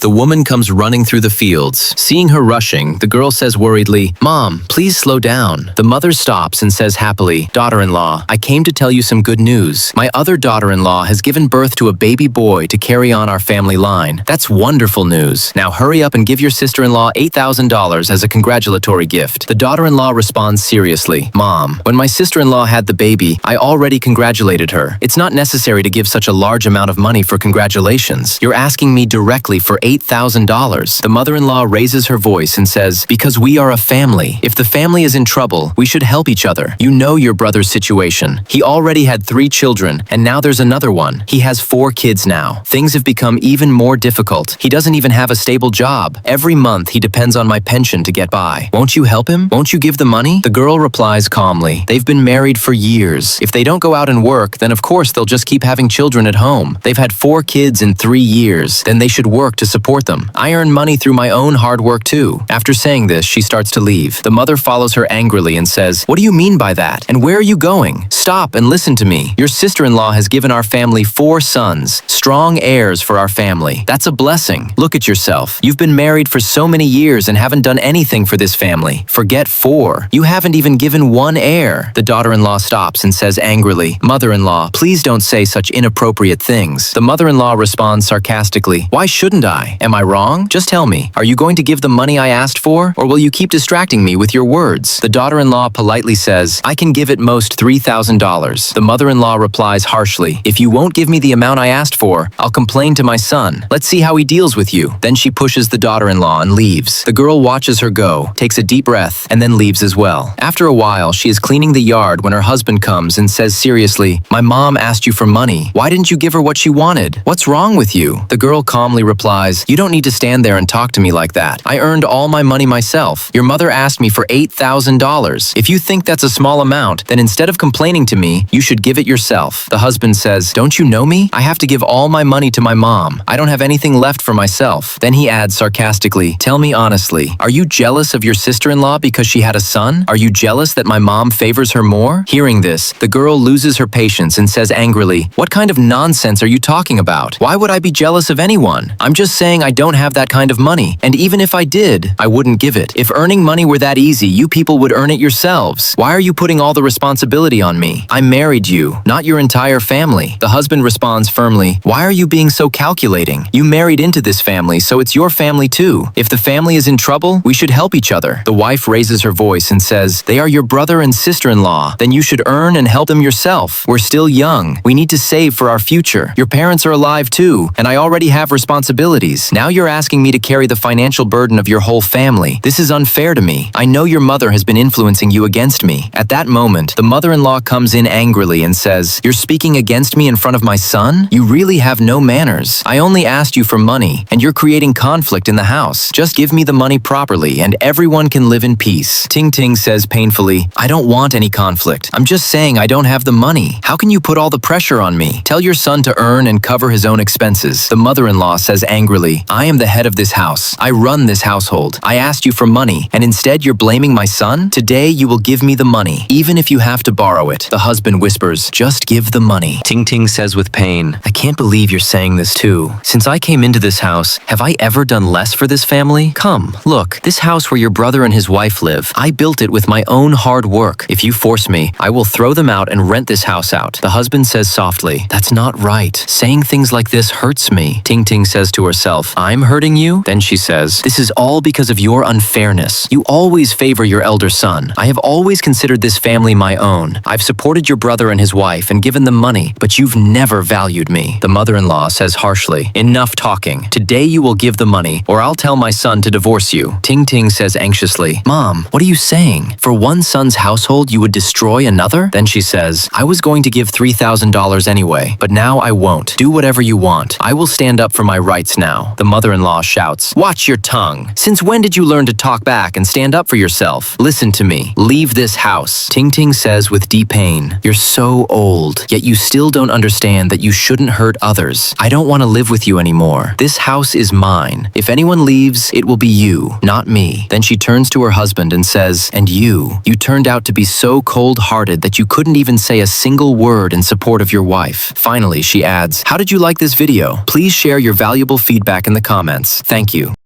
The woman comes running through the fields. Seeing her rushing, the girl says worriedly, "Mom, please slow down." The mother stops and says happily, "Daughter-in-law, I came to tell you some good news. My other daughter-in-law has given birth to a baby boy to carry on our family line. That's wonderful news. Now hurry up and give your sister-in-law $8,000 as a congratulatory gift." The daughter-in-law responds seriously, "Mom, when my sister-in-law had the baby, I already congratulated her. It's not necessary to give such a large amount of money for congratulations. You're asking me directly for $8,000. The mother-in-law raises her voice and says, "Because we are a family. If the family is in trouble, we should help each other. You know your brother's situation. He already had 3 children, and now there's another one. He has 4 kids now. Things have become even more difficult. He doesn't even have a stable job. Every month he depends on my pension to get by. Won't you help him? Won't you give the money?" The girl replies calmly, "They've been married for years. If they don't go out and work, then of course they'll just keep having children at home. They've had 4 kids in 3 years. Then they should work to support them. I earn money through my own hard work too." After saying this, she starts to leave. The mother follows her angrily and says, "What do you mean by that? And where are you going? Stop and listen to me. Your sister-in-law has given our family 4 sons, strong heirs for our family. That's a blessing. Look at yourself. You've been married for so many years and haven't done anything for this family. Forget 4. You haven't even given 1 heir." The daughter-in-law stops and says angrily, "Mother-in-law, please don't say such inappropriate things." The mother-in-law responds sarcastically, "Why shouldn't I? Am I wrong? Just tell me, are you going to give the money I asked for, or will you keep distracting me with your words?" The daughter-in-law politely says, "I can give at most $3,000. The mother-in-law replies harshly, "If you won't give me the amount I asked for, I'll complain to my son. Let's see how he deals with you." Then she pushes the daughter-in-law and leaves. The girl watches her go, takes a deep breath, and then leaves as well. After a while, she is cleaning the yard when her husband comes and says seriously, "My mom asked you for money. Why didn't you give her what she wanted? What's wrong with you?" The girl calmly replies, "You don't need to stand there and talk to me like that. I earned all my money myself. Your mother asked me for $8,000. If you think that's a small amount, then instead of complaining to me, you should give it yourself." The husband says, "Don't you know me? I have to give all my money to my mom. I don't have anything left for myself." Then he adds sarcastically, "Tell me honestly, are you jealous of your sister-in-law because she had a son? Are you jealous that my mom favors her more?" Hearing this, the girl loses her patience and says angrily, "What kind of nonsense are you talking about? Why would I be jealous of anyone? I'm just saying I don't have that kind of money, and even if I did, I wouldn't give it. If earning money were that easy, you people would earn it yourselves. Why are you putting all the responsibility on me? I married you, not your entire family." The husband responds firmly, "Why are you being so calculating? You married into this family, so it's your family too. If the family is in trouble, we should help each other." The wife raises her voice and says, "They are your brother and sister-in-law. Then you should earn and help them yourself. We're still young. We need to save for our future. Your parents are alive too, and I already have responsibilities. Now you're asking me to carry the financial burden of your whole family. This is unfair to me. I know your mother has been influencing you against me." At that moment, the mother-in-law comes in angrily and says, "You're speaking against me in front of my son? You really have no manners. I only asked you for money, and you're creating conflict in the house. Just give me the money properly, and everyone can live in peace." Ting Ting says painfully, "I don't want any conflict. I'm just saying I don't have the money. How can you put all the pressure on me? Tell your son to earn and cover his own expenses." The mother-in-law says angrily, "I am the head of this house. I run this household. I asked you for money, and instead you're blaming my son? Today you will give me the money, even if you have to borrow it." The husband whispers, "Just give the money." Ting Ting says with pain, "I can't believe you're saying this too. Since I came into this house, have I ever done less for this family? Come, look, this house where your brother and his wife live, I built it with my own hard work. If you force me, I will throw them out and rent this house out." The husband says softly, "That's not right. Saying things like this hurts me." Ting Ting says to herself, "I'm hurting you?" Then she says, "This is all because of your unfairness. You always favor your elder son. I have always considered this family my own. I've supported your brother and his wife and given them money, but you've never valued me." The mother-in-law says harshly, "Enough talking. Today you will give the money, or I'll tell my son to divorce you." Ting Ting says anxiously, "Mom, what are you saying? For one son's household you would destroy another?" Then she says, "I was going to give $3,000 anyway, but now I won't. Do whatever you want. I will stand up for my rights now." The mother-in-law shouts, "Watch your tongue. Since when did you learn to talk back and stand up for yourself? Listen to me. Leave this house." Ting Ting says with deep pain, "You're so old, yet you still don't understand that you shouldn't hurt others. I don't want to live with you anymore. This house is mine. If anyone leaves, it will be you, not me." Then she turns to her husband and says, "And you turned out to be so cold-hearted that you couldn't even say a single word in support of your wife." Finally, she adds, "How did you like this video? Please share your valuable feedback feedback in the comments. Thank you.